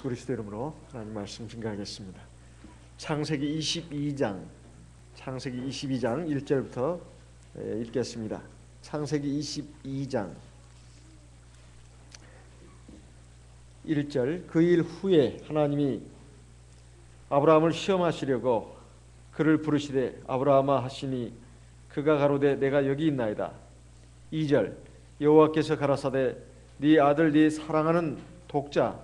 그리스도 이름으로 하나님 말씀 증거하겠습니다. 창세기 22장 1절부터 읽겠습니다. 창세기 22장 1절. 그 일 후에 하나님이 아브라함을 시험하시려고 그를 부르시되 아브라함아 하시니 그가 가로되 내가 여기 있나이다. 2절. 여호와께서 가라사대 네 아들 네 사랑하는 독자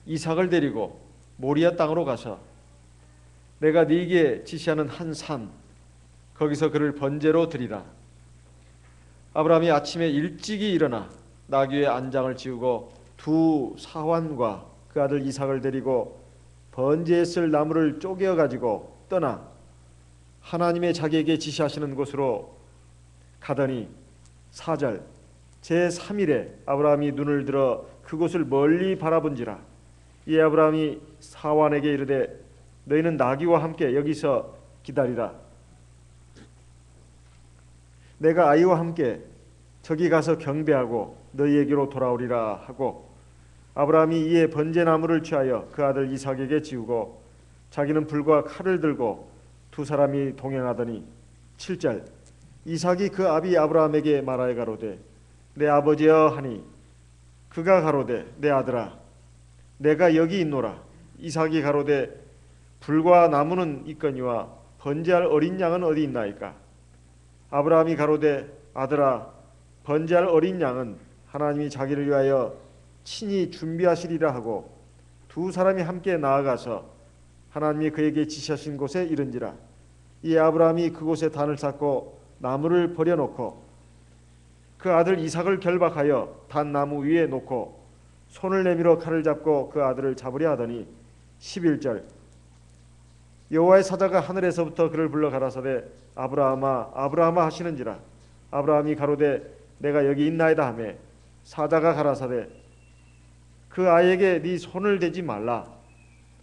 이삭을 데리고 모리아 땅으로 가서 내가 네게 지시하는 한 산 거기서 그를 번제로 드리라. 아브라함이 아침에 일찍이 일어나 나귀의 안장을 지우고 두 사환과 그 아들 이삭을 데리고 번제에 쓸 나무를 쪼개어 가지고 떠나 하나님의 자기에게 지시하시는 곳으로 가더니 4절. 제3일에 아브라함이 눈을 들어 그곳을 멀리 바라본지라. 이 아브라함이 사환에게 이르되 너희는 나귀와 함께 여기서 기다리라. 내가 아이와 함께 저기 가서 경배하고 너희에게로 돌아오리라 하고 아브라함이 이에 번제나무를 취하여 그 아들 이삭에게 지우고 자기는 불과 칼을 들고 두 사람이 동행하더니 7절. 이삭이 그 아비 아브라함에게 말하여 가로되 내 아버지여 하니 그가 가로되 내 아들아 내가 여기 있노라. 이삭이 가로되 불과 나무는 있거니와 번제할 어린 양은 어디 있나이까. 아브라함이 가로되 아들아 번제할 어린 양은 하나님이 자기를 위하여 친히 준비하시리라 하고 두 사람이 함께 나아가서 하나님이 그에게 지시하신 곳에 이른지라. 이 아브라함이 그곳에 단을 쌓고 나무를 버려놓고 그 아들 이삭을 결박하여 단 나무 위에 놓고 손을 내밀어 칼을 잡고 그 아들을 잡으려 하더니 11절. 여호와의 사자가 하늘에서부터 그를 불러 가라사대 아브라함아 아브라함아 하시는지라. 아브라함이 가로되 내가 여기 있나이다 하며 사자가 가라사대 그 아이에게 네 손을 대지 말라.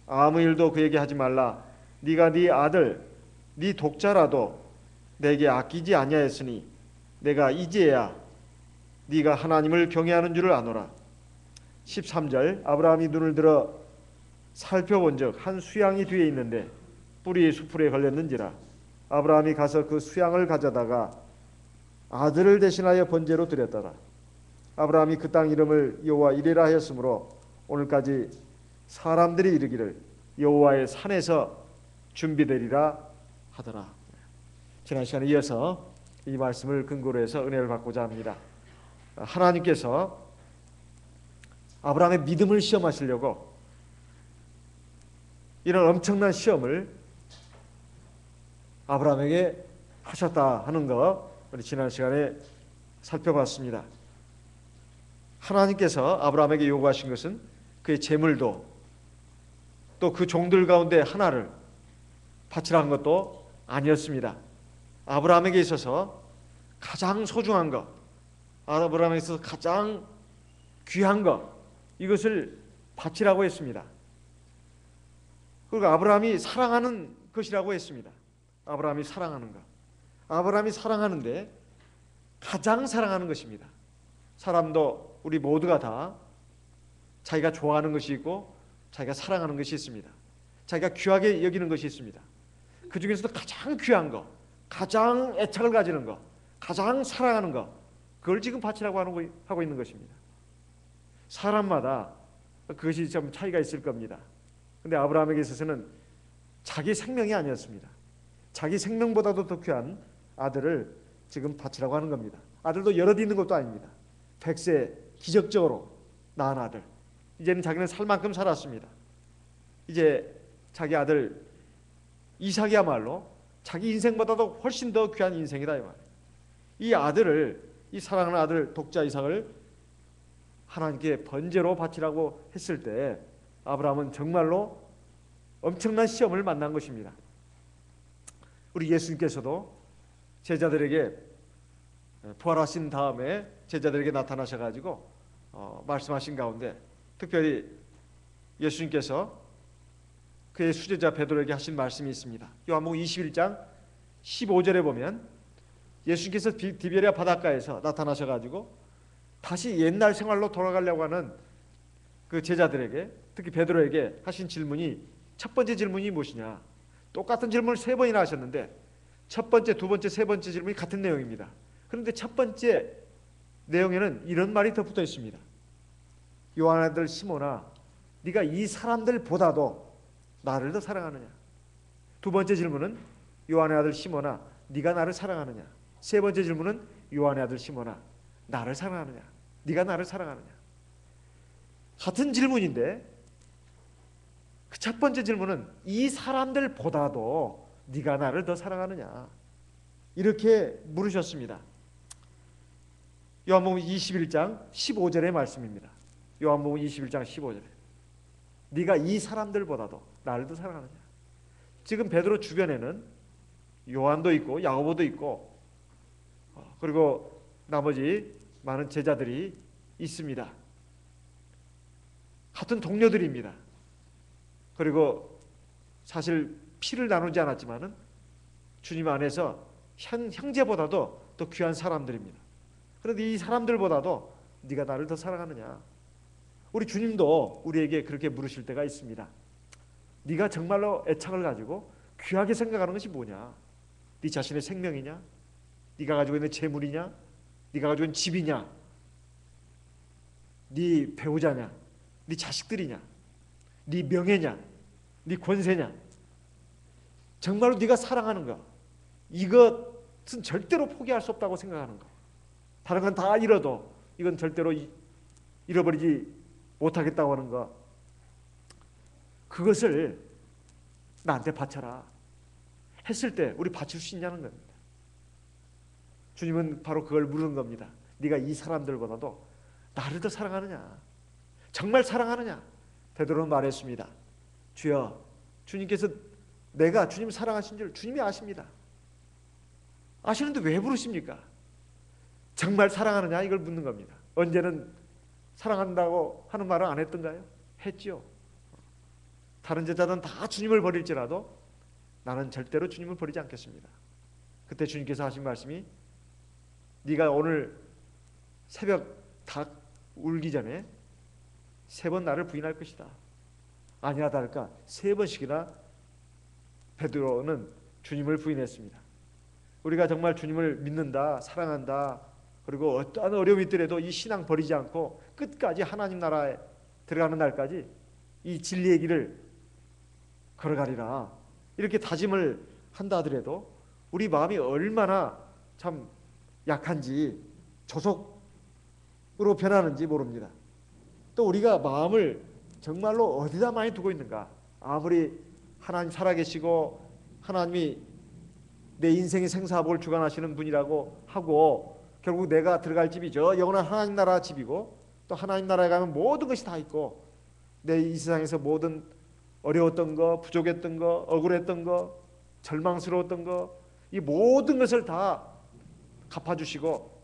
아무 일도 그에게 하지 말라. 네가 네 아들 네 독자라도 내게 아끼지 아니하였으니 내가 이제야 네가 하나님을 경외하는 줄을 아노라. 13절. 아브라함이 눈을 들어 살펴본즉 한 수양이 뒤에 있는데 뿔이 수풀에 걸렸는지라. 아브라함이 가서 그 수양을 가져다가 아들을 대신하여 번제로 드렸더라. 아브라함이 그 땅 이름을 여호와 이레라 하였으므로 오늘까지 사람들이 이르기를 여호와의 산에서 준비되리라 하더라. 지난 시간에 이어서 이 말씀을 근거로 해서 은혜를 받고자 합니다. 하나님께서 아브라함의 믿음을 시험하시려고 이런 엄청난 시험을 아브라함에게 하셨다 하는 거 우리 지난 시간에 살펴봤습니다. 하나님께서 아브라함에게 요구하신 것은 그의 재물도 또 그 종들 가운데 하나를 바치라 한 것도 아니었습니다. 아브라함에게 있어서 가장 소중한 것, 아브라함에게 있어서 가장 귀한 것, 이것을 바치라고 했습니다. 그리고 아브라함이 사랑하는 것이라고 했습니다. 아브라함이 사랑하는 것. 아브라함이 사랑하는데 가장 사랑하는 것입니다. 사람도 우리 모두가 다 자기가 좋아하는 것이 있고 자기가 사랑하는 것이 있습니다. 자기가 귀하게 여기는 것이 있습니다. 그 중에서도 가장 귀한 것, 가장 애착을 가지는 것, 가장 사랑하는 것, 그걸 지금 바치라고 하고 있는 것입니다. 사람마다 그것이 좀 차이가 있을 겁니다. 그런데 아브라함에게 있어서는 자기 생명이 아니었습니다. 자기 생명보다도 더 귀한 아들을 지금 바치라고 하는 겁니다. 아들도 여럿 있는 것도 아닙니다. 100세 기적적으로 낳은 아들. 이제는 자기는 살 만큼 살았습니다. 이제 자기 아들 이삭이야말로 자기 인생보다도 훨씬 더 귀한 인생이다 이 말이에요. 이 아들을, 이 사랑하는 아들 독자 이삭을 하나님께 번제로 바치라고 했을 때 아브라함은 정말로 엄청난 시험을 만난 것입니다. 우리 예수님께서도 제자들에게 부활하신 다음에 제자들에게 나타나셔가지고 말씀하신 가운데 특별히 예수님께서 그의 수제자 베드로에게 하신 말씀이 있습니다. 요한복음 21장 15절에 보면 예수님께서 디베랴 바닷가에서 나타나셔가지고 다시 옛날 생활로 돌아가려고 하는 그 제자들에게, 특히 베드로에게 하신 질문이, 첫 번째 질문이 무엇이냐? 똑같은 질문을 세 번이나 하셨는데 첫 번째, 두 번째, 세 번째 질문이 같은 내용입니다. 그런데 첫 번째 내용에는 이런 말이 더 붙어 있습니다. 요한의 아들 시몬아, 네가 이 사람들보다도 나를 더 사랑하느냐? 두 번째 질문은 요한의 아들 시몬아, 네가 나를 사랑하느냐? 세 번째 질문은 요한의 아들 시몬아, 나를 사랑하느냐? 네가 나를 사랑하느냐? 같은 질문인데 그 첫 번째 질문은 이 사람들보다도 네가 나를 더 사랑하느냐? 이렇게 물으셨습니다. 요한복음 21장 15절의 말씀입니다. 요한복음 21장 15절에 네가 이 사람들보다도 나를 더 사랑하느냐? 지금 베드로 주변에는 요한도 있고 야고보도 있고 그리고 나머지 많은 제자들이 있습니다. 같은 동료들입니다. 그리고 사실 피를 나누지 않았지만은 주님 안에서 형제보다도 더 귀한 사람들입니다. 그런데 이 사람들보다도 네가 나를 더 사랑하느냐? 우리 주님도 우리에게 그렇게 물으실 때가 있습니다. 네가 정말로 애착을 가지고 귀하게 생각하는 것이 뭐냐? 네 자신의 생명이냐? 네가 가지고 있는 재물이냐? 네가 가지고 있는 집이냐? 네 배우자냐? 네 자식들이냐? 네 명예냐? 네 권세냐? 정말로 네가 사랑하는 거, 이것은 절대로 포기할 수 없다고 생각하는 거. 다른 건 다 잃어도 이건 절대로 잃어버리지 못하겠다고 하는 거, 그것을 나한테 바쳐라 했을 때 우리 바칠 수 있냐는 겁니다. 주님은 바로 그걸 물은 겁니다. 네가 이 사람들보다도 나를 더 사랑하느냐? 정말 사랑하느냐? 베드로는 말했습니다. 주여, 주님께서 내가 주님 사랑하신 줄 주님이 아십니다. 아시는데 왜 부르십니까? 정말 사랑하느냐? 이걸 묻는 겁니다. 언제는 사랑한다고 하는 말을 안 했던가요? 했지요. 다른 제자들은 다 주님을 버릴지라도 나는 절대로 주님을 버리지 않겠습니다. 그때 주님께서 하신 말씀이 네가 오늘 새벽 닭 울기 전에 3번 나를 부인할 것이다. 아니나 다를까 3번씩이나 베드로는 주님을 부인했습니다. 우리가 정말 주님을 믿는다, 사랑한다, 그리고 어떠한 어려움이 있더라도 이 신앙 버리지 않고 끝까지 하나님 나라에 들어가는 날까지 이 진리의 길을 걸어가리라, 이렇게 다짐을 한다 하더라도 우리 마음이 얼마나 참 약한지, 조속으로 변하는지 모릅니다. 또 우리가 마음을 정말로 어디다 많이 두고 있는가? 아무리 하나님 살아계시고 하나님이 내 인생의 생사복을 주관하시는 분이라고 하고 결국 내가 들어갈 집이 저 영원한 하나님 나라 집이고, 또 하나님 나라에 가면 모든 것이 다 있고, 내 이 세상에서 모든 어려웠던 거, 부족했던 거, 억울했던 거, 절망스러웠던 거, 이 모든 것을 다 갚아주시고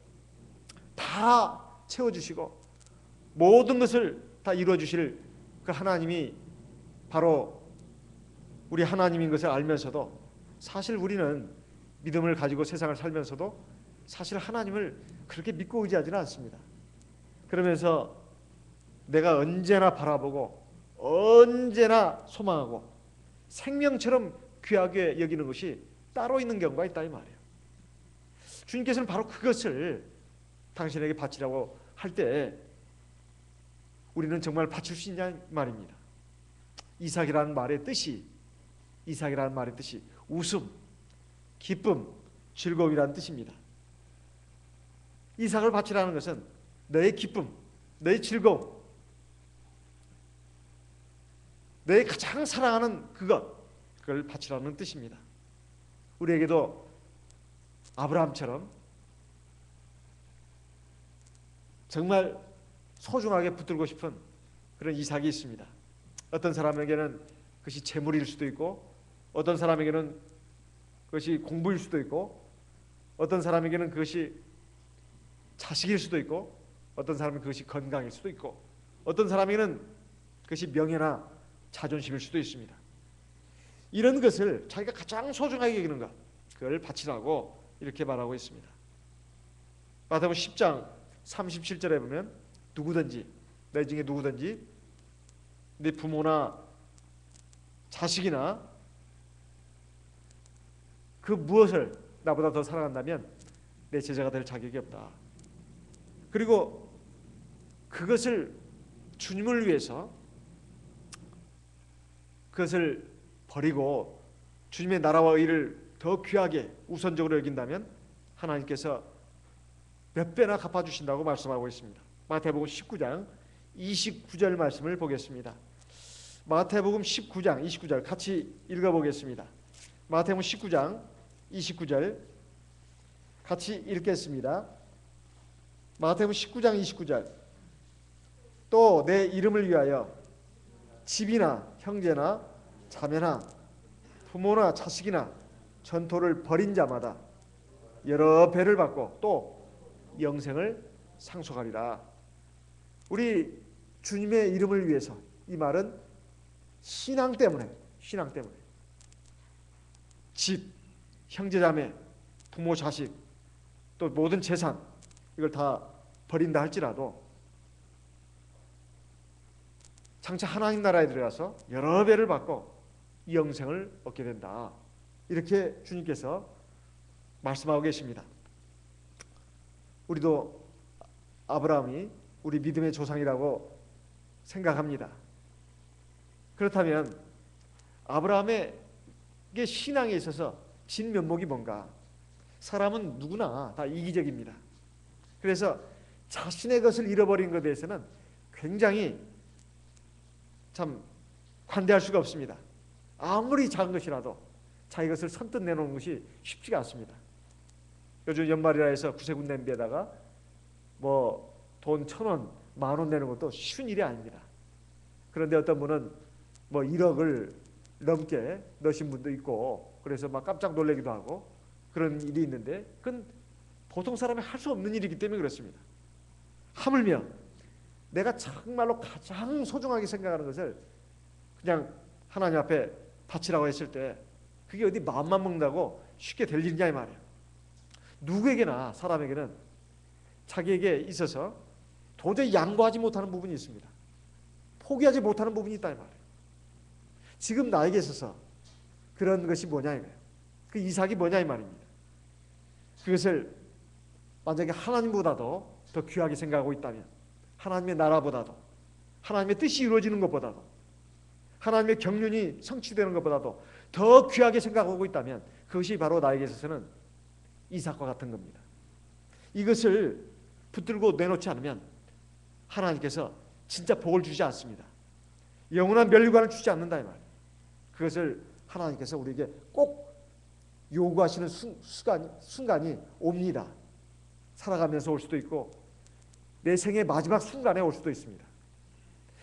다 채워주시고 모든 것을 다 이루어주실 그 하나님이 바로 우리 하나님인 것을 알면서도 사실 우리는 믿음을 가지고 세상을 살면서도 사실 하나님을 그렇게 믿고 의지하지는 않습니다. 그러면서 내가 언제나 바라보고 언제나 소망하고 생명처럼 귀하게 여기는 것이 따로 있는 경우가 있다 이 말이에요. 주님께서는 바로 그것을 당신에게 바치라고 할 때 우리는 정말 바칠 수 있냐 말입니다. 이삭이라는 말의 뜻이 웃음, 기쁨, 즐거움이라는 뜻입니다. 이삭을 바치라는 것은 너의 기쁨, 너의 즐거움, 너의 가장 사랑하는 그걸 바치라는 뜻입니다. 우리에게도 아브라함처럼 정말 소중하게 붙들고 싶은 그런 이삭이 있습니다. 어떤 사람에게는 그것이 재물일 수도 있고, 어떤 사람에게는 그것이 공부일 수도 있고, 어떤 사람에게는 그것이 자식일 수도 있고, 어떤 사람은 그것이 건강일 수도 있고, 어떤 사람에게는 그것이 명예나 자존심일 수도 있습니다. 이런 것을 자기가 가장 소중하게 여기는 것, 그걸 바치라고 이렇게 말하고 있습니다. 마태복음 10장 37절에 보면 누구든지, 내 중에 누구든지 내 부모나 자식이나 그 무엇을 나보다 더 사랑한다면 내 제자가 될 자격이 없다. 그리고 그것을 주님을 위해서 그것을 버리고 주님의 나라와 의를 더 귀하게 우선적으로 여긴다면 하나님께서 몇 배나 갚아주신다고 말씀하고 있습니다. 마태복음 19장 29절 말씀을 보겠습니다. 마태복음 19장 29절 같이 읽어보겠습니다. 마태복음 19장 29절 같이 읽겠습니다. 마태복음 19장 29절 또 내 이름을 위하여 집이나 형제나 자매나 부모나 자식이나 전토를 벌인 자마다 여러 배를 받고 또 영생을 상속하리라. 우리 주님의 이름을 위해서, 이 말은 신앙 때문에 집, 형제자매, 부모, 자식, 또 모든 재산 이걸 다 버린다 할지라도 장차 하나님 나라에 들어가서 여러 배를 받고 영생을 얻게 된다. 이렇게 주님께서 말씀하고 계십니다. 우리도 아브라함이 우리 믿음의 조상이라고 생각합니다. 그렇다면 아브라함의 신앙에 있어서 진면목이 뭔가? 사람은 누구나 다 이기적입니다. 그래서 자신의 것을 잃어버린 것에 대해서는 굉장히 참 관대할 수가 없습니다. 아무리 작은 것이라도 자기 것을 선뜻 내놓는 것이 쉽지가 않습니다. 요즘 연말이라 해서 구세군 냄비에다가 뭐 돈 1,000원, 10,000원 내는 것도 쉬운 일이 아닙니다. 그런데 어떤 분은 뭐 1억을 넘게 넣으신 분도 있고 그래서 막 깜짝 놀라기도 하고 그런 일이 있는데 그건 보통 사람이 할 수 없는 일이기 때문에 그렇습니다. 하물며 내가 정말로 가장 소중하게 생각하는 것을 그냥 하나님 앞에 바치라고 했을 때 그게 어디 마음만 먹는다고 쉽게 될 일이냐 이 말이에요. 누구에게나 사람에게는 자기에게 있어서 도저히 양보하지 못하는 부분이 있습니다. 포기하지 못하는 부분이 있다 이 말이에요. 지금 나에게 있어서 그런 것이 뭐냐 이거예요. 그 이삭이 뭐냐 이 말입니다. 그것을 만약에 하나님보다도 더 귀하게 생각하고 있다면, 하나님의 나라보다도, 하나님의 뜻이 이루어지는 것보다도, 하나님의 경륜이 성취되는 것보다도 더 귀하게 생각하고 있다면 그것이 바로 나에게 있어서는 이삭과 같은 겁니다. 이것을 붙들고 내놓지 않으면 하나님께서 진짜 복을 주지 않습니다. 영원한 멸류관을 주지 않는다 이 말이에요. 그것을 하나님께서 우리에게 꼭 요구하시는 순간이 옵니다. 살아가면서 올 수도 있고 내 생의 마지막 순간에 올 수도 있습니다.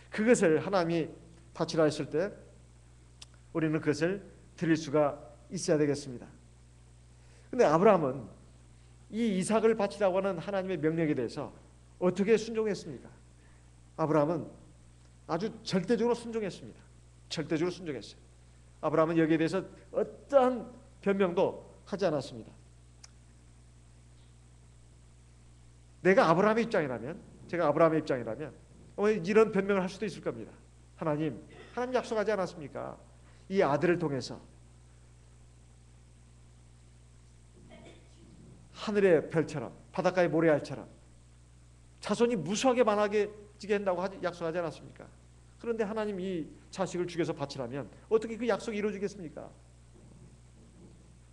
그것을 하나님이 바치라 했을 때 우리는 그것을 드릴 수가 있어야 되겠습니다. 그런데 아브라함은 이 이삭을 바치라고 하는 하나님의 명령에 대해서 어떻게 순종했습니까? 아브라함은 아주 절대적으로 순종했습니다. 절대적으로 순종했어요. 아브라함은 여기에 대해서 어떠한 변명도 하지 않았습니다. 내가 아브라함의 입장이라면, 제가 아브라함의 입장이라면 이런 변명을 할 수도 있을 겁니다. 하나님 약속하지 않았습니까? 이 아들을 통해서 하늘의 별처럼 바닷가의 모래알처럼 자손이 무수하게 많아지게 한다고 약속하지 않았습니까? 그런데 하나님 이 자식을 죽여서 바치라면 어떻게 그 약속이 이루어지겠습니까?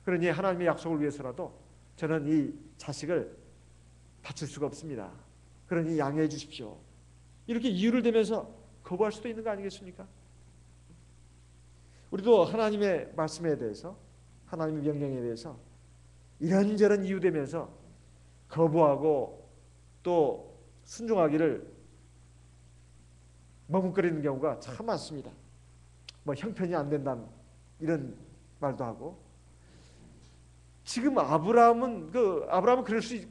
그러니 하나님의 약속을 위해서라도 저는 이 자식을 바칠 수가 없습니다. 그러니 양해해 주십시오. 이렇게 이유를 대면서 거부할 수도 있는 거 아니겠습니까? 우리도 하나님의 말씀에 대해서, 하나님의 명령에 대해서 이런저런 이유 대면서 거부하고 또 순종하기를 머뭇거리는 경우가 참 많습니다. 뭐 형편이 안 된다는 이런 말도 하고, 지금 아브라함은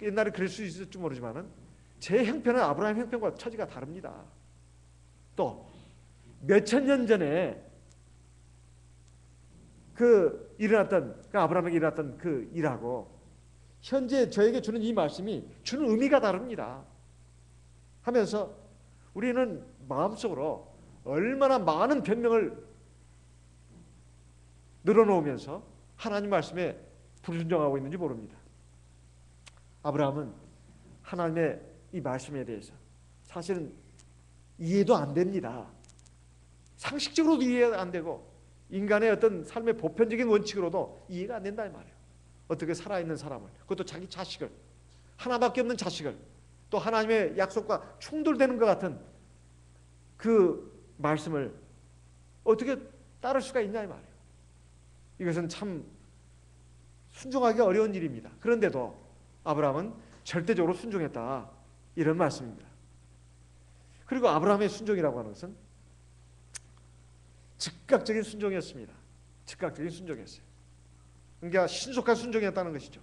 옛날에 그럴 수 있을지 모르지만은 제 형편은 아브라함 형편과 처지가 다릅니다. 또 몇천 년 전에 아브라함에게 일어났던 그 일하고 현재 저에게 주는 이 말씀이 주는 의미가 다릅니다. 하면서 우리는 마음속으로 얼마나 많은 변명을 늘어놓으면서 하나님 말씀에 불순종하고 있는지 모릅니다. 아브라함은 하나님의 이 말씀에 대해서 사실은 이해도 안 됩니다. 상식적으로도 이해가 안 되고 인간의 어떤 삶의 보편적인 원칙으로도 이해가 안 된다 이 말이에요. 어떻게 살아있는 사람을, 그것도 자기 자식을, 하나밖에 없는 자식을, 또 하나님의 약속과 충돌되는 것 같은 그 말씀을 어떻게 따를 수가 있냐 이 말이에요. 이것은 참 순종하기 어려운 일입니다. 그런데도 아브라함은 절대적으로 순종했다, 이런 말씀입니다. 그리고 아브라함의 순종이라고 하는 것은 즉각적인 순종이었습니다. 즉각적인 순종이었어요. 그러니까 신속한 순종이었다는 것이죠.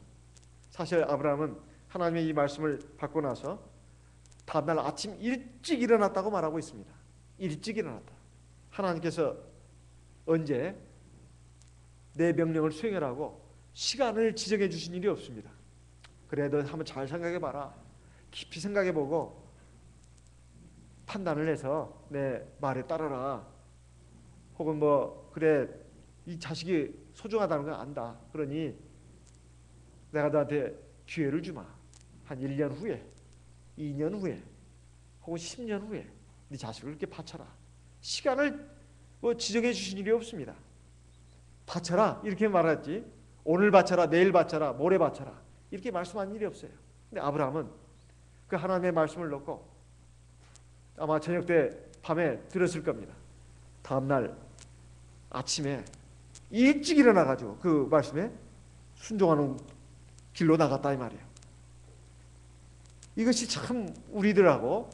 사실 아브라함은 하나님의 이 말씀을 받고 나서 다음날 아침 일찍 일어났다고 말하고 있습니다. 일찍 일어났다. 하나님께서 언제 내 명령을 수행하라고 시간을 지정해 주신 일이 없습니다. 그래, 너 한번 잘 생각해 봐라. 깊이 생각해 보고 판단을 해서 내 말에 따르라. 혹은 뭐 그래, 이 자식이 소중하다는 걸 안다. 그러니 내가 너한테 기회를 주마. 한 1년 후에, 2년 후에, 혹은 10년 후에 네 자식을 이렇게 바쳐라. 시간을 뭐 지정해 주신 일이 없습니다. 바쳐라 이렇게 말했지, 오늘 바쳐라, 내일 바쳐라, 모레 바쳐라 이렇게 말씀한 일이 없어요. 근데 아브라함은 그 하나님의 말씀을 놓고 아마 저녁 때 밤에 들었을 겁니다. 다음날 아침에 일찍 일어나가지고 그 말씀에 순종하는 길로 나갔다 이 말이에요. 이것이 참 우리들하고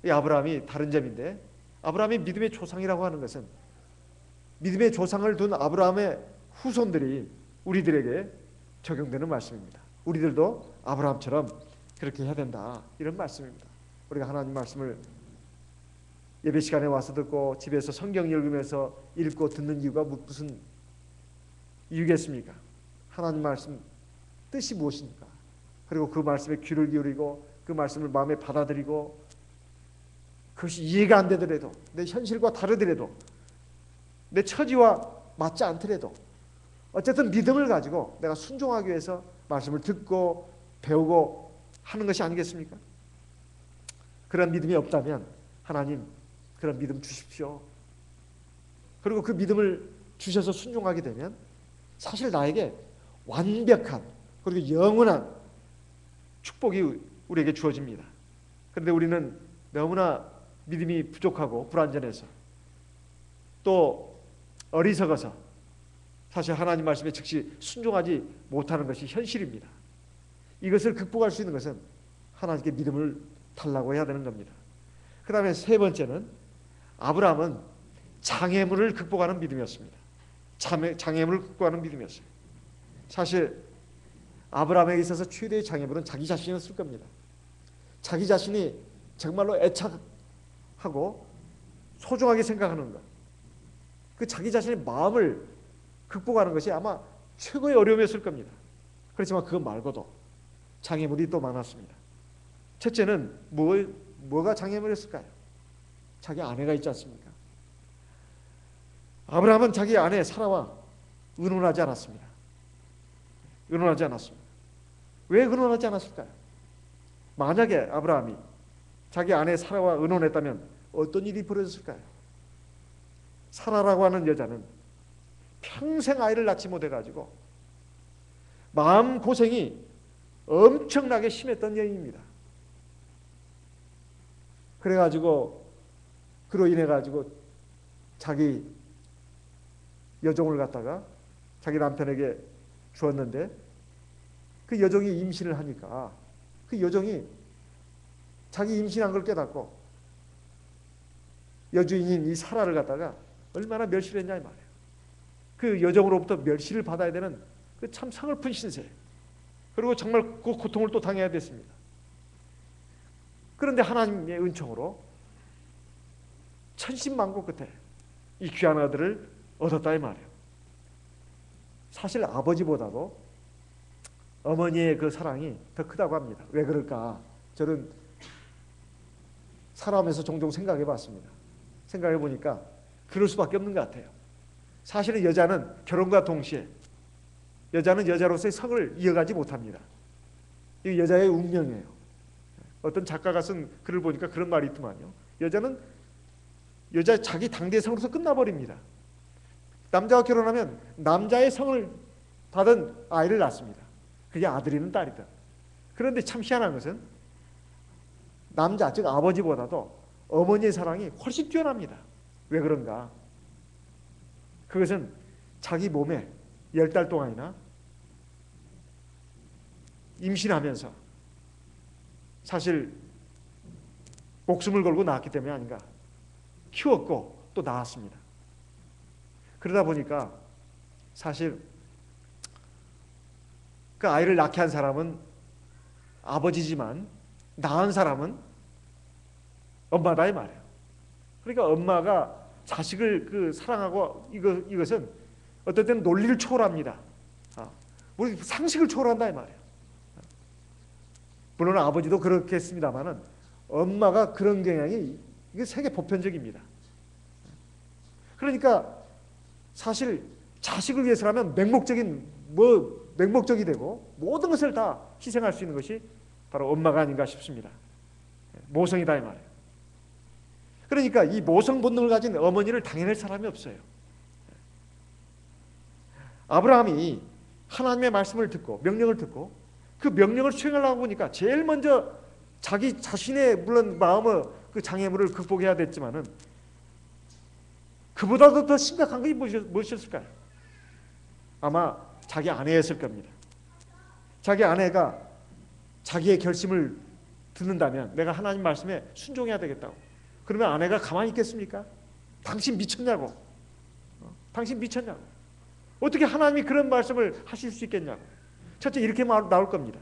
이 아브라함이 다른 점인데, 아브라함이 믿음의 조상이라고 하는 것은 믿음의 조상을 둔 아브라함의 후손들이 우리들에게 적용되는 말씀입니다. 우리들도 아브라함처럼 그렇게 해야 된다, 이런 말씀입니다. 우리가 하나님 말씀을 예배 시간에 와서 듣고 집에서 성경 읽으면서 읽고 듣는 이유가 무슨 이유겠습니까? 하나님 말씀 뜻이 무엇입니까? 그리고 그 말씀에 귀를 기울이고 그 말씀을 마음에 받아들이고, 그것이 이해가 안 되더라도, 내 현실과 다르더라도, 내 처지와 맞지 않더라도 어쨌든 믿음을 가지고 내가 순종하기 위해서 말씀을 듣고 배우고 하는 것이 아니겠습니까? 그런 믿음이 없다면 하나님 그런 믿음 주십시오. 그리고 그 믿음을 주셔서 순종하게 되면 사실 나에게 완벽한 그리고 영원한 축복이 우리에게 주어집니다. 그런데 우리는 너무나 믿음이 부족하고 불완전해서 또 어리석어서 사실 하나님 말씀에 즉시 순종하지 못하는 것이 현실입니다. 이것을 극복할 수 있는 것은 하나님께 믿음을 달라고 해야 되는 겁니다. 그 다음에 세 번째는 아브라함은 장애물을 극복하는 믿음이었습니다. 장애물을 극복하는 믿음이었어요. 사실 아브라함에게 있어서 최대의 장애물은 자기 자신이었을 겁니다. 자기 자신이 정말로 애착하고 소중하게 생각하는 것, 그 자기 자신의 마음을 극복하는 것이 아마 최고의 어려움이었을 겁니다. 그렇지만 그것 말고도 장애물이 또 많았습니다. 첫째는 뭐가 장애물이었을까요? 자기 아내가 있지 않습니까? 아브라함은 자기 아내 사라와 의논하지 않았습니다. 의논하지 않았습니다. 왜 의논하지 않았을까요? 만약에 아브라함이 자기 아내 사라와 의논했다면 어떤 일이 벌어졌을까요? 사라라고 하는 여자는 평생 아이를 낳지 못해가지고 마음고생이 엄청나게 심했던 여인입니다. 그래가지고 그로 인해가지고 자기 여종을 갖다가 자기 남편에게 주었는데 그 여종이 임신을 하니까 그 여종이 자기 임신한 걸 깨닫고 여주인인 이 사라를 갖다가 얼마나 멸시를 했냐 이 말이에요. 그 여종으로부터 멸시를 받아야 되는 그 참 서글픈 신세, 그리고 정말 그 고통을 또 당해야 됐습니다. 그런데 하나님의 은총으로 천신만고 끝에 이 귀한 아들을 얻었다 이 말이에요. 사실 아버지보다도 어머니의 그 사랑이 더 크다고 합니다. 왜 그럴까? 저는 살아오면서 종종 생각해 봤습니다. 생각해 보니까 그럴 수밖에 없는 것 같아요. 사실은 여자는 결혼과 동시에 여자는 여자로서의 성을 이어가지 못합니다. 이 여자의 운명이에요. 어떤 작가가 쓴 글을 보니까 그런 말이 있더만요. 여자는 여자 자기 당대의 성으로서 끝나버립니다. 남자와 결혼하면 남자의 성을 받은 아이를 낳습니다. 그게 아들이든 딸이든. 그런데 참 희한한 것은 남자, 즉 아버지보다도 어머니의 사랑이 훨씬 뛰어납니다. 왜 그런가? 그것은 자기 몸에 10달 동안이나 임신하면서 사실 목숨을 걸고 낳았기 때문에 아닌가. 키웠고 또 낳았습니다. 그러다 보니까 사실 그 아이를 낳게 한 사람은 아버지지만 낳은 사람은 엄마다 이 말이에요. 그러니까 엄마가 자식을 사랑하고 이것은 어떨 때는 논리를 초월합니다. 우리 상식을 초월한다 이 말이에요. 물론 아버지도 그렇겠습니다만은 엄마가 그런 경향이 이게 세계 보편적입니다. 그러니까 사실 자식을 위해서라면 맹목적이 되고 모든 것을 다 희생할 수 있는 것이 바로 엄마가 아닌가 싶습니다. 모성이다 이 말이에요. 그러니까 이 모성 본능을 가진 어머니를 당해낼 사람이 없어요. 아브라함이 하나님의 말씀을 듣고 명령을 듣고 그 명령을 수행하려고 보니까 제일 먼저 자기 자신의 물론 마음의 그 장애물을 극복해야 됐지만은 그보다도 더 심각한 것이 무엇이었을까요? 아마 자기 아내였을 겁니다. 자기 아내가 자기의 결심을 듣는다면 내가 하나님 말씀에 순종해야 되겠다고. 그러면 아내가 가만히 있겠습니까? 당신 미쳤냐고. 당신 미쳤냐고. 어떻게 하나님이 그런 말씀을 하실 수 있겠냐고. 첫째 이렇게 나올 겁니다.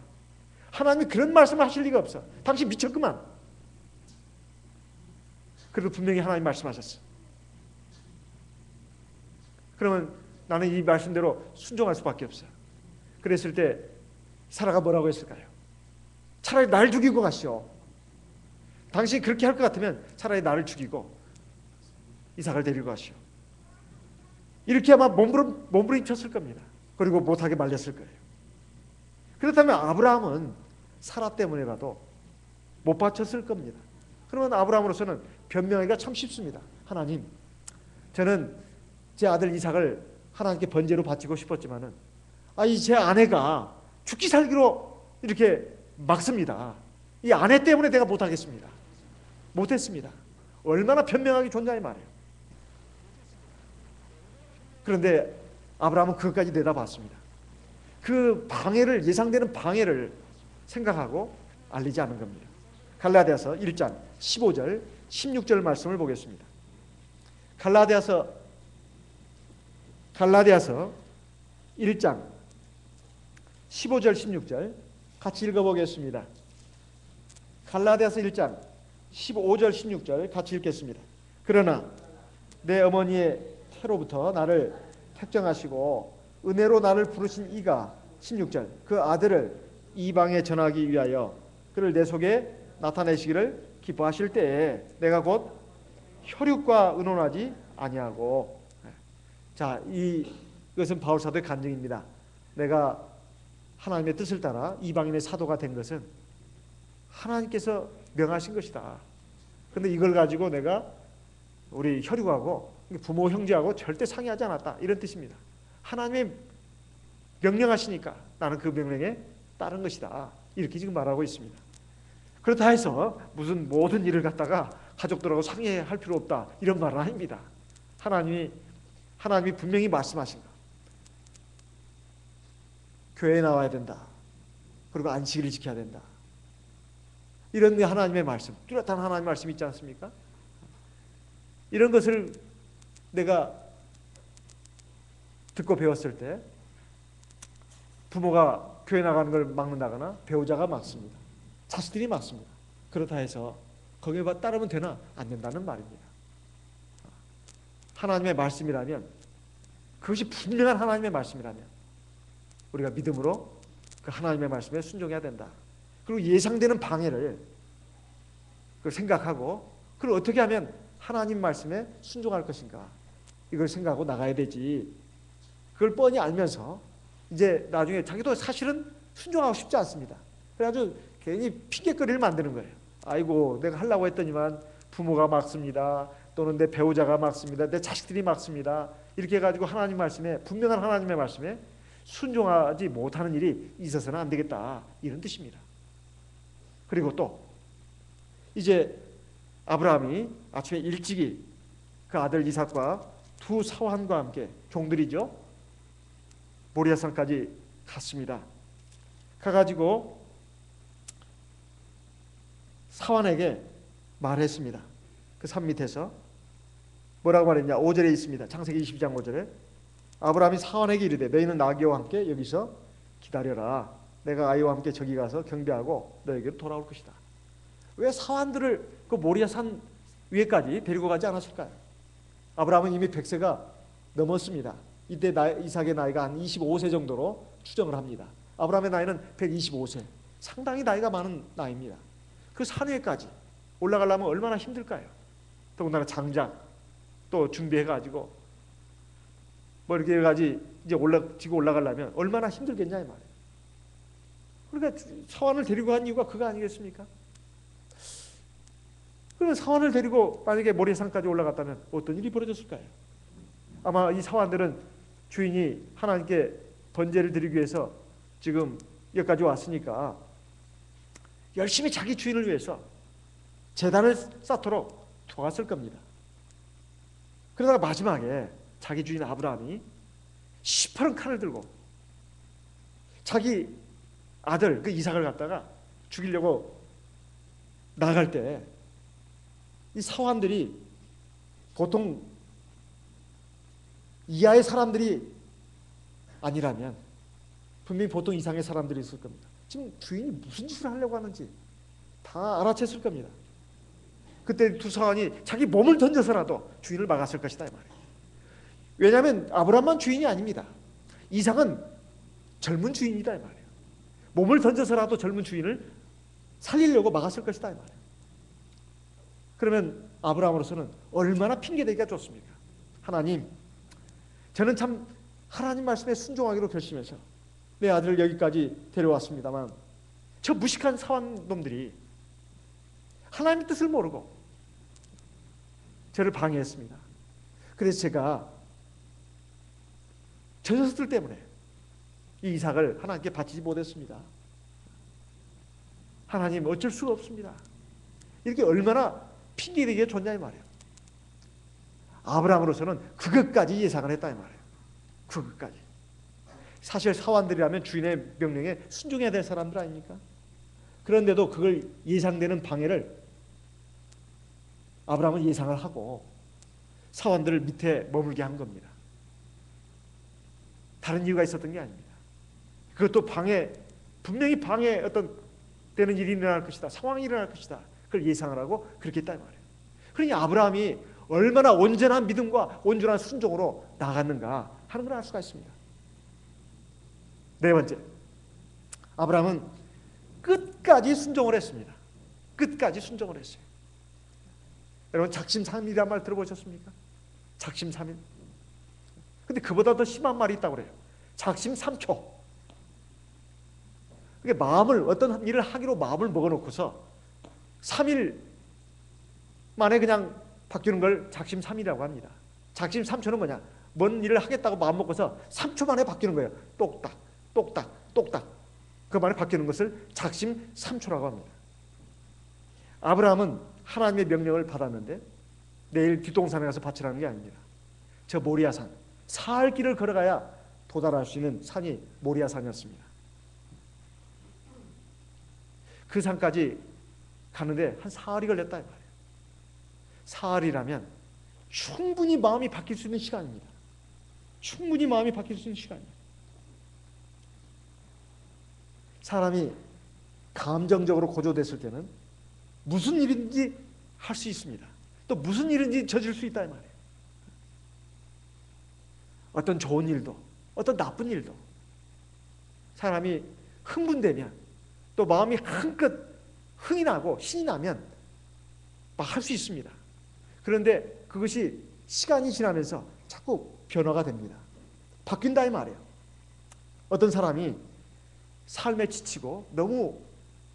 하나님이 그런 말씀을 하실 리가 없어. 당신 미쳤구만. 그래도 분명히 하나님 말씀하셨어. 그러면 나는 이 말씀대로 순종할 수밖에 없어요. 그랬을 때 사라가 뭐라고 했을까요? 차라리 날 죽이고 가시오. 당신이 그렇게 할 것 같으면 차라리 나를 죽이고 이삭을 데리고 가시오. 이렇게 아마 몸부림쳤을 겁니다. 그리고 못하게 말렸을 거예요. 그렇다면 아브라함은 사라 때문에라도 못 바쳤을 겁니다. 그러면 아브라함으로서는 변명하기가 참 쉽습니다. 하나님, 저는 제 아들 이삭을 하나님께 번제로 바치고 싶었지만은 제 아내가 죽기 살기로 이렇게 막습니다. 이 아내 때문에 내가 못하겠습니다. 못했습니다. 얼마나 변명하기 좋냐 이 말이에요. 그런데 아브라함은 그것까지 내다봤습니다. 그 방해를 예상되는 방해를 생각하고 알리지 않은 겁니다. 갈라디아서 1장 15절 16절 말씀을 보겠습니다. 갈라디아서 1장 15절 16절 같이 읽어보겠습니다. 갈라디아서 1장 15절 16절 같이 읽겠습니다. 그러나 내 어머니의 태로부터 나를 택정하시고 은혜로 나를 부르신 이가 16절 그 아들을 이방에 전하기 위하여 그를 내 속에 나타내시기를 기뻐하실 때에 내가 곧 혈육과 의논하지 아니하고. 자, 이것은 바울 사도의 간증입니다. 내가 하나님의 뜻을 따라 이방인의 사도가 된 것은 하나님께서 명하신 것이다. 그런데 이걸 가지고 내가 우리 혈육하고 부모 형제하고 절대 상의하지 않았다. 이런 뜻입니다. 하나님의 명령하시니까 나는 그 명령에 따른 것이다. 이렇게 지금 말하고 있습니다. 그렇다 해서 무슨 모든 일을 갖다가 가족들하고 상의할 필요 없다. 이런 말은 아닙니다. 하나님이 분명히 말씀하신 것. 교회에 나와야 된다. 그리고 안식일을 지켜야 된다. 이런 하나님의 말씀, 뚜렷한 하나님의 말씀이 있지 않습니까? 이런 것을 내가 듣고 배웠을 때 부모가 교회 나가는 걸 막는다거나 배우자가 막습니다. 자식들이 막습니다. 그렇다 해서 거기에 따르면 되나? 안 된다는 말입니다. 하나님의 말씀이라면, 그것이 분명한 하나님의 말씀이라면 우리가 믿음으로 그 하나님의 말씀에 순종해야 된다. 그리고 예상되는 방해를 생각하고 그걸 어떻게 하면 하나님 말씀에 순종할 것인가, 이걸 생각하고 나가야 되지. 그걸 뻔히 알면서 이제 나중에 자기도 사실은 순종하고 싶지 않습니다. 그래가지고 괜히 핑계거리를 만드는 거예요. 아이고, 내가 하려고 했더니만 부모가 막습니다. 또는 내 배우자가 막습니다. 내 자식들이 막습니다. 이렇게 해가지고 하나님 말씀에, 분명한 하나님의 말씀에 순종하지 못하는 일이 있어서는 안 되겠다, 이런 뜻입니다. 그리고 또 이제 아브라함이 아침에 일찍이 그 아들 이삭과 두 사환과 함께, 종들이죠, 모리아산까지 갔습니다. 가가지고 사환에게 말했습니다. 그 산 밑에서 뭐라고 말했냐, 5절에 있습니다. 창세기 22장 5절에 아브라함이 사환에게 이르되 너희는 나귀와 함께 여기서 기다려라. 내가 아이와 함께 저기 가서 경배하고 너에게로 돌아올 것이다. 왜 사환들을 그 모리아산 위에까지 데리고 가지 않았을까요? 아브라함은 이미 100세가 넘었습니다. 이때 이삭의 나이가 한 25세 정도로 추정을 합니다. 아브라함의 나이는 125세, 상당히 나이가 많은 나이입니다. 그 산 위에까지 올라가려면 얼마나 힘들까요? 더군다나 장작 또 준비해가지고 뭐 이렇게 해가지고 이제 지고 올라가려면 얼마나 힘들겠냐 이 말이에요. 그러니까 사환을 데리고 간 이유가 그거 아니겠습니까? 그러면 사환을 데리고 만약에 모리아산까지 올라갔다면 어떤 일이 벌어졌을까요? 아마 이 사환들은 주인이 하나님께 번제를 드리기 위해서 지금 여기까지 왔으니까 열심히 자기 주인을 위해서 제단을 쌓도록 도왔을 겁니다. 그러다가 마지막에 자기 주인 아브라함이 시퍼런 칼을 들고 자기 아들 그 이삭을 갖다가 죽이려고 나갈 때 이 사환들이 보통 이하의 사람들이 아니라면 분명히 보통 이상의 사람들이 있을 겁니다. 지금 주인이 무슨 짓을 하려고 하는지 다 알아챘을 겁니다. 그때 두 사환이 자기 몸을 던져서라도 주인을 막았을 것이다 이 말이에요. 왜냐하면 아브라함만 주인이 아닙니다. 이삭은 젊은 주인이다 이 말이에요. 몸을 던져서라도 젊은 주인을 살리려고 막았을 것이다 이 말이에요. 그러면 아브라함으로서는 얼마나 핑계대기가 좋습니까? 하나님, 저는 참 하나님 말씀에 순종하기로 결심해서 내 아들을 여기까지 데려왔습니다만 저 무식한 사환놈들이 하나님의 뜻을 모르고 저를 방해했습니다. 그래서 제가 저 녀석들 때문에 이 이삭을 하나님께 바치지 못했습니다. 하나님, 어쩔 수가 없습니다. 이렇게 얼마나 핑계대기가 좋냐 이 말이에요. 아브라함으로서는 그것까지 예상을 했다 이 말이에요. 그것까지. 사실 사환들이라면 주인의 명령에 순종해야 될 사람들 아닙니까? 그런데도 그걸 예상되는 방해를 아브라함은 예상을 하고 사환들을 밑에 머물게 한 겁니다. 다른 이유가 있었던 게 아닙니다. 그것도 분명히 어떤 되는 일이 일어날 것이다, 상황이 일어날 것이다, 그걸 예상을 하고 그렇게 했다 말이에요. 그러니 아브라함이 얼마나 온전한 믿음과 온전한 순종으로 나갔는가 하는 걸 알 수가 있습니다. 네 번째, 아브라함은 끝까지 순종을 했습니다. 끝까지 순종을 했어요. 여러분, 작심삼일이란 말 들어보셨습니까? 작심삼일. 근데 그보다 더 심한 말이 있다고 그래요. 작심삼초. 그게 어떤 일을 하기로 마음을 먹어놓고서 3일 만에 그냥 바뀌는 걸 작심삼일이라고 합니다. 작심삼초는 뭐냐? 뭔 일을 하겠다고 마음 먹고서 3초 만에 바뀌는 거예요. 똑딱, 똑딱, 똑딱. 그 만에 바뀌는 것을 작심삼초라고 합니다. 아브라함은 하나님의 명령을 받았는데 내일 뒷동산에 가서 바치라는 게 아닙니다. 저 모리아산, 사흘 길을 걸어가야 도달할 수 있는 산이 모리아산이었습니다. 그 산까지 가는데 한 사흘이 걸렸다 이 말이에요. 사흘이라면 충분히 마음이 바뀔 수 있는 시간입니다. 충분히 마음이 바뀔 수 있는 시간입니다. 사람이 감정적으로 고조됐을 때는 무슨 일인지 할 수 있습니다. 또 무슨 일인지 저질 수 있다 이 말이에요. 어떤 좋은 일도 어떤 나쁜 일도 사람이 흥분되면 또 마음이 한껏 흥이 나고 신이 나면 막 할 수 있습니다. 그런데 그것이 시간이 지나면서 자꾸 변화가 됩니다. 바뀐다 이 말이에요. 어떤 사람이 삶에 지치고 너무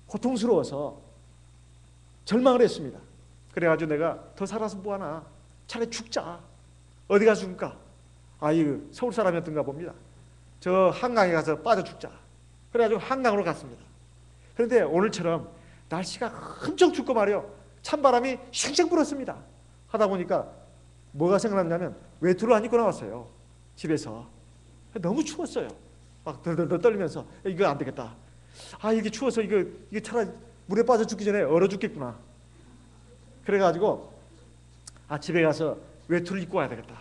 고통스러워서 절망을 했습니다. 그래가지고 내가 더 살아서 뭐하나, 차라리 죽자. 어디 가서 죽을까? 이거 서울 사람이었던가 봅니다. 저 한강에 가서 빠져 죽자. 그래가지고 한강으로 갔습니다. 그런데 오늘처럼 날씨가 엄청 춥고 말이요, 찬바람이 쉥쉥 불었습니다. 하다 보니까 뭐가 생각났냐면 외투를 안 입고 나왔어요. 집에서. 너무 추웠어요. 막 덜덜덜 떨리면서 이거 안 되겠다. 이게 추워서 이거 차라리 물에 빠져 죽기 전에 얼어 죽겠구나. 그래가지고 집에 가서 외투를 입고 와야 되겠다.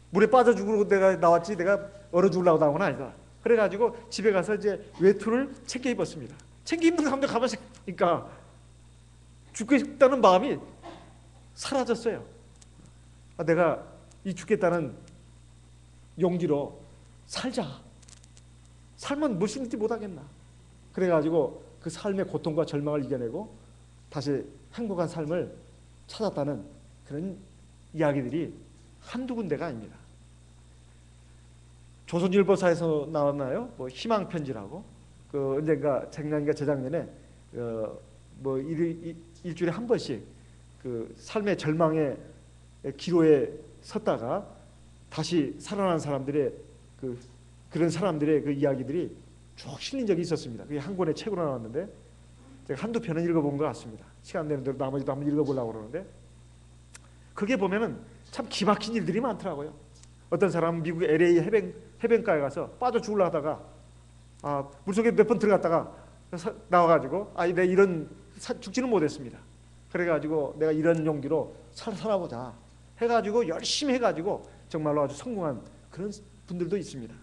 물에 빠져 죽으려고 내가 나왔지 내가 얼어 죽으려고 나온 건 아니다. 그래가지고 집에 가서 이제 외투를 챙겨 입었습니다. 챙겨 입는 가운데 가만히 있으니까 죽겠다는 마음이 사라졌어요. 내가 이 죽겠다는 용기로 살자. 삶은 무엇인지 못하겠나. 그래가지고 그 삶의 고통과 절망을 이겨내고 다시 행복한 삶을 찾았다는 그런 이야기들이 한두 군데가 아닙니다. 조선일보사에서 나왔나요? 희망편지라고. 언젠가 작년인가 재작년에 일주일에 한 번씩 그 삶의 절망의 기로에 섰다가 다시 살아난 사람들의 그런 사람들의 그 이야기들이 쭉 실린 적이 있었습니다. 그게 한 권의 책으로 나왔는데 제가 한두 편은 읽어본 것 같습니다. 시간 되는 대로 나머지도 한번 읽어보려고 그러는데 그게 보면은 참 기막힌 일들이 많더라고요. 어떤 사람은 미국 LA 해변가에 가서 빠져 죽으려 하다가 물속에 몇 번 들어갔다가 나와가지고 내가 이런 죽지는 못했습니다. 그래가지고 내가 이런 용기로 살아보자 해가지고 열심히 해가지고 정말로 아주 성공한 그런 분들도 있습니다.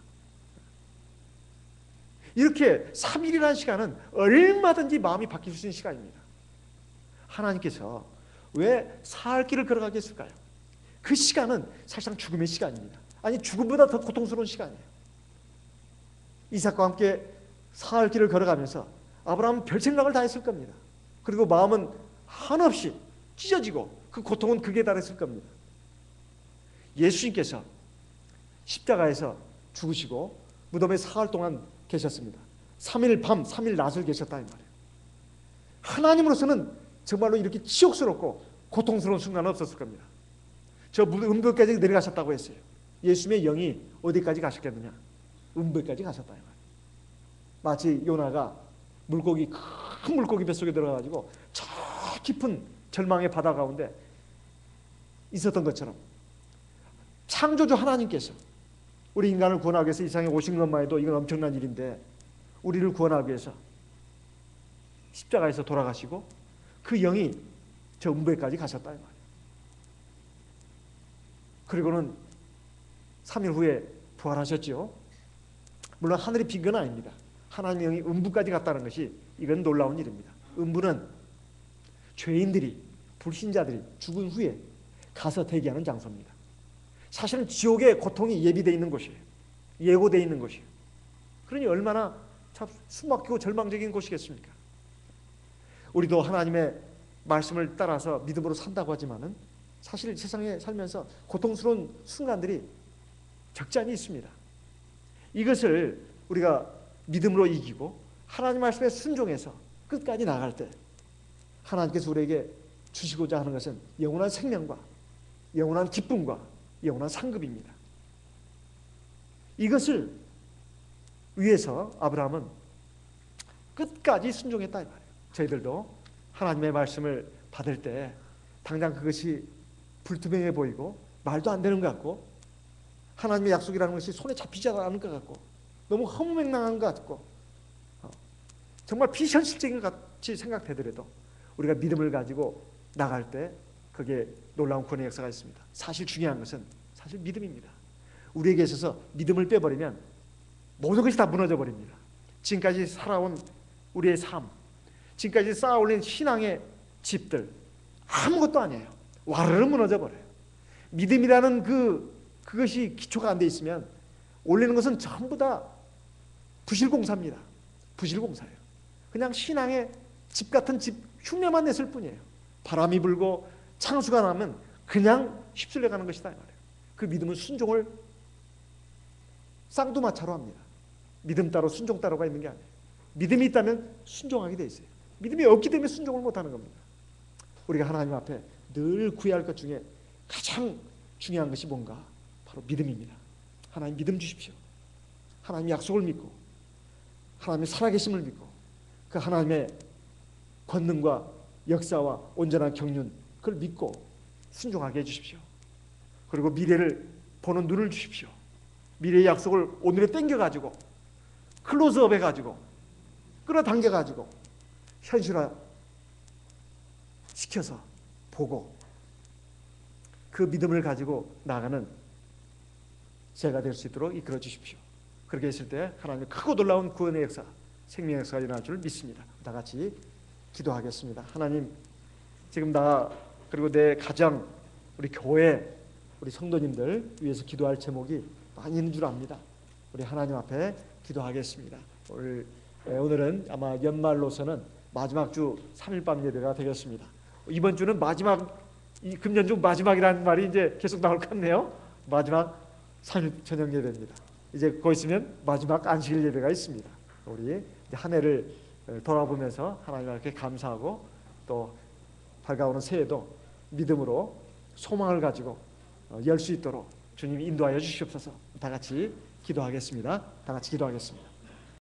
이렇게 3일이라는 시간은 얼마든지 마음이 바뀔 수 있는 시간입니다. 하나님께서 왜 사흘 길을 걸어가게 했을까요? 그 시간은 사실상 죽음의 시간입니다. 아니 죽음보다 더 고통스러운 시간이에요. 이삭과 함께 사흘 길을 걸어가면서 아브라함은 별 생각을 다 했을 겁니다. 그리고 마음은 한없이 찢어지고 그 고통은 극에 달했을 겁니다. 예수님께서 십자가에서 죽으시고 무덤에 사흘 동안 계셨습니다. 3일 밤 3일 낮을 계셨다 이 말이에요. 하나님으로서는 정말로 이렇게 치욕스럽고 고통스러운 순간은 없었을 겁니다. 저 음부까지 내려가셨다고 했어요. 예수님의 영이 어디까지 가셨겠느냐? 음부까지 가셨다 이 말이에요. 마치 요나가 큰 물고기 뱃속에 들어가가지고 저 깊은 절망의 바다 가운데 있었던 것처럼 창조주 하나님께서 우리 인간을 구원하기 위해서 이 세상에 오신 것만 해도 이건 엄청난 일인데 우리를 구원하기 위해서 십자가에서 돌아가시고 그 영이 저 음부에까지 가셨다 이 말이에요. 그리고는 3일 후에 부활하셨죠. 물론 하늘이 빈 건 아닙니다. 하나님의 영이 음부까지 갔다는 것이 이건 놀라운 일입니다. 음부는 죄인들이 불신자들이 죽은 후에 가서 대기하는 장소입니다. 사실은 지옥의 고통이 예비되어 있는 곳이에요. 예고되어 있는 곳이에요. 그러니 얼마나 참 숨막히고 절망적인 곳이겠습니까? 우리도 하나님의 말씀을 따라서 믿음으로 산다고 하지만은 사실 세상에 살면서 고통스러운 순간들이 적지 않이 있습니다. 이것을 우리가 믿음으로 이기고 하나님 말씀에 순종해서 끝까지 나갈 때 하나님께서 우리에게 주시고자 하는 것은 영원한 생명과 영원한 기쁨과 영원한 상급입니다. 이것을 위해서 아브라함은 끝까지 순종했다 이 말이에요. 저희들도 하나님의 말씀을 받을 때 당장 그것이 불투명해 보이고 말도 안 되는 것 같고 하나님의 약속이라는 것이 손에 잡히지 않은 것 같고 너무 허무맹랑한 것 같고 정말 비현실적인 것 같이 생각되더라도 우리가 믿음을 가지고 나갈 때 그게 놀라운 구원의 역사가 있습니다. 사실 중요한 것은 사실 믿음입니다. 우리에게 있어서 믿음을 빼버리면 모든 것이 다 무너져 버립니다. 지금까지 살아온 우리의 삶, 지금까지 쌓아올린 신앙의 집들 아무것도 아니에요. 와르르 무너져 버려요. 믿음이라는 그것이 기초가 안 돼 있으면 올리는 것은 전부 다 부실공사입니다. 부실공사예요. 그냥 신앙의 집 같은 집 흉내만 냈을 뿐이에요. 바람이 불고 창수가 나면 그냥 휩쓸려 가는 것이다 이 말이에요. 그 믿음은 순종을 쌍두마차로 합니다. 믿음 따로 순종 따로가 있는 게 아니에요. 믿음이 있다면 순종하게 돼 있어요. 믿음이 없기 때문에 순종을 못하는 겁니다. 우리가 하나님 앞에 늘 구해야 할 것 중에 가장 중요한 것이 뭔가? 바로 믿음입니다. 하나님 믿음 주십시오. 하나님 약속을 믿고 하나님의 살아계심을 믿고 그 하나님의 권능과 역사와 온전한 경륜 그걸 믿고 순종하게 해주십시오. 그리고 미래를 보는 눈을 주십시오. 미래의 약속을 오늘에 땡겨가지고 클로즈업 해가지고 끌어당겨가지고 현실화 시켜서 보고 그 믿음을 가지고 나가는 제가 될 수 있도록 이끌어 주십시오. 그렇게 했을 때 하나님의 크고 놀라운 구원의 역사, 생명의 역사가 일어날 줄 믿습니다. 다 같이 기도하겠습니다. 하나님, 지금 나 그리고 내 가정, 우리 교회, 우리 성도님들 위해서 기도할 제목이 많이 있는 줄 압니다. 우리 하나님 앞에 기도하겠습니다. 오늘은 아마 연말로서는 마지막 주 3일 밤 예배가 되겠습니다. 이번 주는 이 금년 중 마지막이라는 말이 이제 계속 나올 것 같네요. 마지막 3일 저녁 예배입니다. 이제 곧 있으면 마지막 안식일 예배가 있습니다. 우리 한 해를 돌아보면서 하나님께 감사하고 또 밝아오는 새해도 믿음으로 소망을 가지고 열 수 있도록 주님이 인도하여 주시옵소서. 다 같이 기도하겠습니다. 다 같이 기도하겠습니다.